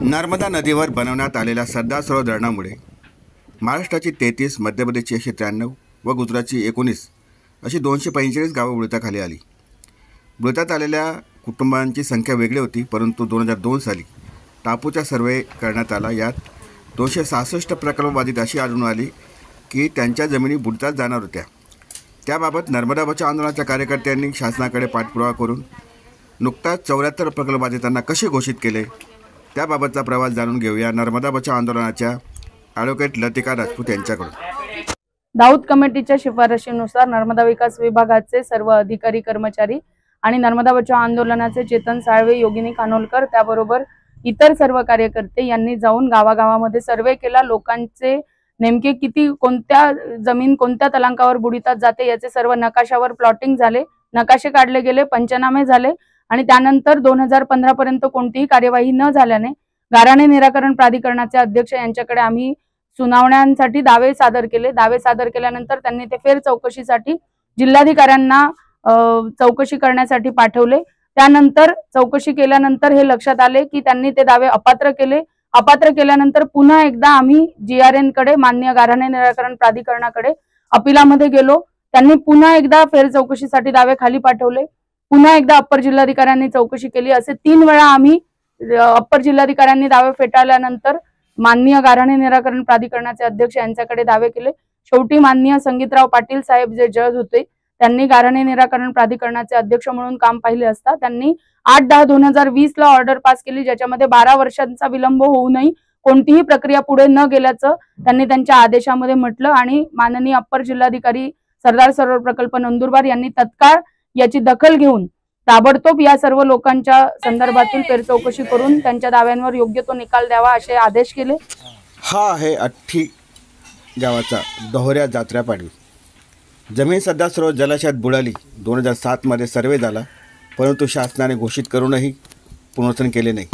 नर्मदा नदीवर बनवण्यात आलेल्या सरदार सरोवर धरणामुळे महाराष्ट्राची 33, मध्य प्रदेशची 193 व गुजरातची 19 अशी 245 गावं बुडताखाली आली. बुडतात आलेल्या कुटुंबांची संख्या वेगळी होती, परंतु 2002 साली टापूचा सर्वे करण्यात आला. यात 266 प्रकल्पबाधित अशी आढळून आली की त्यांच्या जमिनी बुडतात जाणार होत्या. त्याबाबत नर्मदा बचाव आंदोलनाच्या कार्यकर्त्यांनी शासनाकडे पाठपुरावा करून नुकताच 74 प्रकल्पबाधितांना कसे घोषित केले त्याबाबतचा प्रवास जाणून घेऊया नर्मदा बचाव आंदोलनाच्या ॲडव्होकेट लतिका राजपूत यांच्याकडून. दाऊद कमिटीच्या शिफारशीनुसार नर्मदा विकास विभागाचे सर्व अधिकारी कर्मचारी आणि नर्मदा बचाव आंदोलनाचे चेतन साळवे, योगिनी कानोलकर त्याबरोबर इतर सर्व कार्यकर्ते यांनी जाऊन गावागावामध्ये सर्वे केला. लोकांचे नेमके किती, कोणत्या जमीन कोणत्या तलांकावर बुडीतात जाते याचे सर्व नकाशावर प्लॉटिंग झाले, नकाशे काढले गेले, पंचनामे झाले आणि त्यानंतर 2015 पर्यंत कोणतीही कार्यवाही न झाल्याने गाऱ्हाणे निराकरण प्राधिकरणाचे अध्यक्ष यांच्याकडे आम्ही सुनावण्यांसाठी दावे सादर केले. दावे सादर केल्यानंतर त्यांनी ते फेर चौकशीसाठी जिल्हाधिकाऱ्यांना चौकशी करण्यासाठी पाठवले. त्यानंतर चौकशी केल्यानंतर हे लक्षात आले की त्यांनी ते दावे अपात्र केले. अपात्र केल्यानंतर पुन्हा एकदा आम्ही GRN कडे, माननीय गाऱ्हाणे निराकरण प्राधिकरणाकडे अपिलामध्ये गेलो. त्यांनी पुन्हा एकदा फेर चौकशीसाठी दावे खाली पाठवले. पुन्हा एकदा अप्पर जिल्हाधिकाऱ्यांनी चौकशी केली. असे 3 वेळा आम्ही अप्पर जिल्हाधिकाऱ्यांनी दावे फेटाळल्यानंतर माननीय गाऱ्हाणे निराकरण प्राधिकरणाचे अध्यक्ष यांच्याकडे दावे केले. शेवटी माननीय संगीतराव पाटील साहेब जे जज होते त्यांनी गाऱ्हाणे निराकरण प्राधिकरणाचे अध्यक्ष म्हणून काम पाहिले असता त्यांनी 8/10/2020 ला ऑर्डर पास केली, ज्याच्यामध्ये 12 वर्षांचा विलंब होऊनही कोणतीही प्रक्रिया पुढे न गेल्याचं त्यांनी त्यांच्या आदेशामध्ये म्हटलं. आणि माननीय अप्पर जिल्हाधिकारी सरदार सरोवर प्रकल्प नंदुरबार यांनी तत्काळ याची दखल घेऊन ताबडतोब या सर्व लोकांच्या संदर्भातील फेर चौकशी करून त्यांच्या दाव्यांवर योग्य तो निकाल द्यावा असे आदेश केले. हा आहे अठ्ठी गावाचा दोहऱ्या जात्रा पाडवी. जमीन सरदार सरोवर जलाशयात बुडाली. 2007 मध्ये सर्वे झाला, परंतु शासनाने घोषित करूनही पुनर्वसन केले नाही.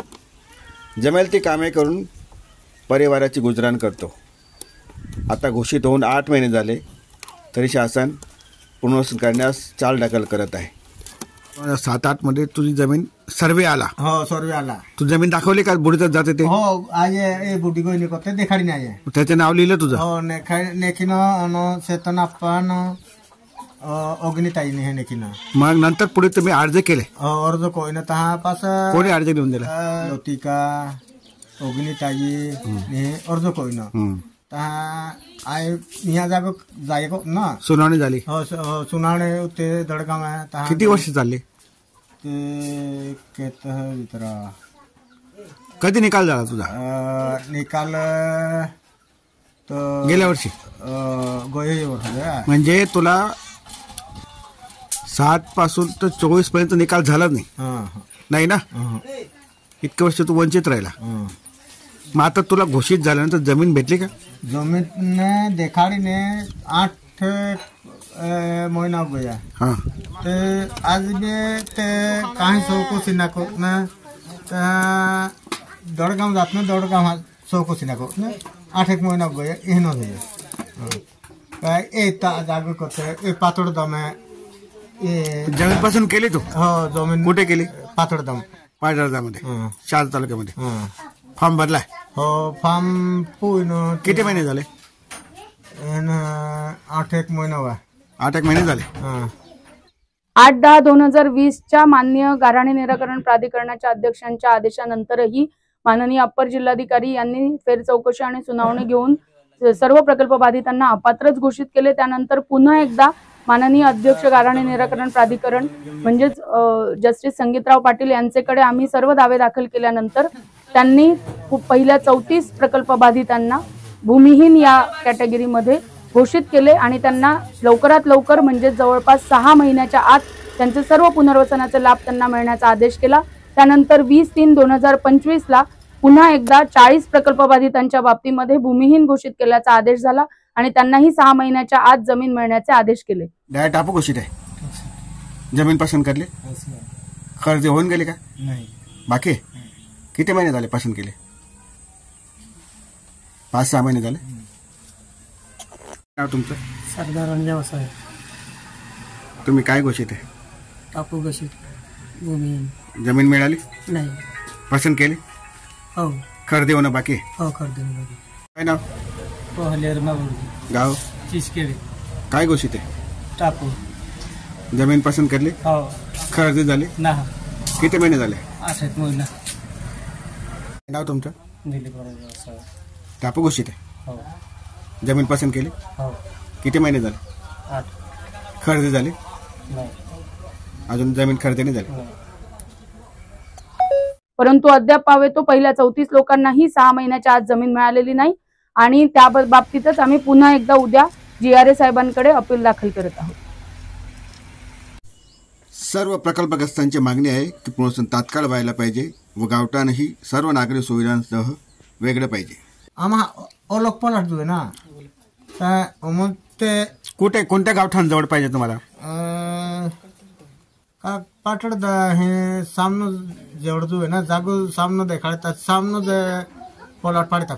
जमेल ती कामे करून परिवाराची गुजराण करतो. आता घोषित होऊन 8 महिने झाले तरी शासन पुनर्वसन करण्यास चालढकल करत आहे. 2007-8 मध्ये तुझी जमीन सर्वे आला. हो, सर्वे आला. तू जमीन दाखवली का बुडीतच जाते ते? हो, आये बुडी गोयली करते देखाडी नाही आहे. त्याचे नाव लिहिलं तुझं? हो, नेखीनं चेतन आपण अग्निताईने हे नेखीनं. मग नंतर पुढे तुम्ही अर्ज केले? अर्ज कोण तहा पास कोणी अर्ज लिहून दिला? लतिका, अग्निताई ने अर्ज कोण आय यहाँ जागो जायको ना. सुनावणी झाली? हो, सुनावणी ते दडगाव आहे. किती वर्ष चालली ते? कधी निकाल झाला तुझा? निकाल गेल्या वर्षी. म्हणजे तुला 7 पासून तर 24 पर्यंत निकाल झाला नाही ना? इतके वर्ष तू वंचित राहिला. मग आता तुला घोषित झाल्यानंतर जमीन भेटली का? जमीन देखाडीने 8 महिना हो गया. हाँ, ते आज भी ते काही चौकशी नको ना. दडगाव जात ना, दडगाव चौकशी नको ना. 8 महिना हो गया ये न काय येता जाग करते पातळ दम आहे. जमीन पासून केली तू? हो, जमीन कुठे केली? पातळ दम, पाटळदामध्ये, शाल तालुक्यामध्ये. फॉर्म भरलाय? हो, फॉर्म पूर्ण. किती महिने झाले? 8 महिना हुआ. 8 महिने झाले. 8/10/2020 च्या माननीय गाऱ्हाणे निराकरण प्राधिकरणाच्या अध्यक्षांच्या आदेशानंतरही माननीय अप्पर जिल्हाधिकारी यांनी फेर चौकशी आणि सुनावणी घेऊन सर्व प्रकल्प बाधितांना अपात्रच घोषित केले. त्यानंतर पुन्हा एकदा माननीय अध्यक्ष गाऱ्हाणे निराकरण प्राधिकरण म्हणजेच जस्टिस संगीतराव पाटील यांच्याकडे आम्ही सर्व दावे दाखल केल्यानंतर त्यांनी पहिल्या 34 प्रकल्प बाधितांना भूमिहीन या कॅटेगरीमध्ये घोषित केले आणि त्यांना लवकरात लवकर म्हणजे जवळपास 6 महिन्याच्या आत त्यांचे सर्व पुनर्वसनाचे लाभ त्यांना मिळण्याचा आदेश केला. त्यानंतर 20/3/2025 ला पुन्हा एकदा 40 प्रकल्प बाधितांच्या बाबतीमध्ये भूमिहीन घोषित केल्याचा आदेश झाला आणि त्यांनाही 6 महिन्याच्या आत जमीन मिळण्याचे आदेश केले. डायरेक्ट टापू घोषित आहे. जमीन पसंत करले? कर्ज होऊन गेले का? नाही, बाकी. किती महिने झाले पसंत केले? 5-6 महिने झाले. नाव तुमचं? सरदार अंजाव साहेब. तुम्ही काय घोषित आहे? टापू घोषित. भूमी जमीन मिळाली? नाही. पसंत केली? हो. खरेदी होणं बाकी आहे. हो खरेदी मध्ये काय नाव? पोहलेर मागून गाव? चिसकेळी काय घोषित आहे? टाकू जमीन पसंत करली, हो खरेदी झाली, ना किती महिने झाले? 8 महिना नाव तुमचं? दिली व्यवसाय टापू घोषित आहे, हो जमीन पसंत केली, हो किती महिने झाले? 8 खरेदी झाली, नाही अजून जमीन खरेदी नाही झाली. नाही परंतु अद्याप पावे तो पहिल्या 34 लोकांनाही 6 महिन्याच्या आत जमीन मिळालेली नाही आणि त्या बाबतीतच आम्ही पुन्हा एकदा उद्या GRA साहेबांकडे अपील दाखल करत आहोत. सर्व प्रकल्पग्रस्तांची मागणी आहे की पुनर्वसन तात्काळ व्हायला पाहिजे व गावठाणही सर्व नागरी सुविधांसह वेगळं पाहिजे. आम्हा ओळख पलट जो आहे ना तर मग ते कुठे कोणत्या गावठाण जवळ पाहिजे तुम्हाला? का पाटड हे सामनं जेवढं जो आहे ना जागो सामनं देखाडतात सामनं जे पलट पाडतात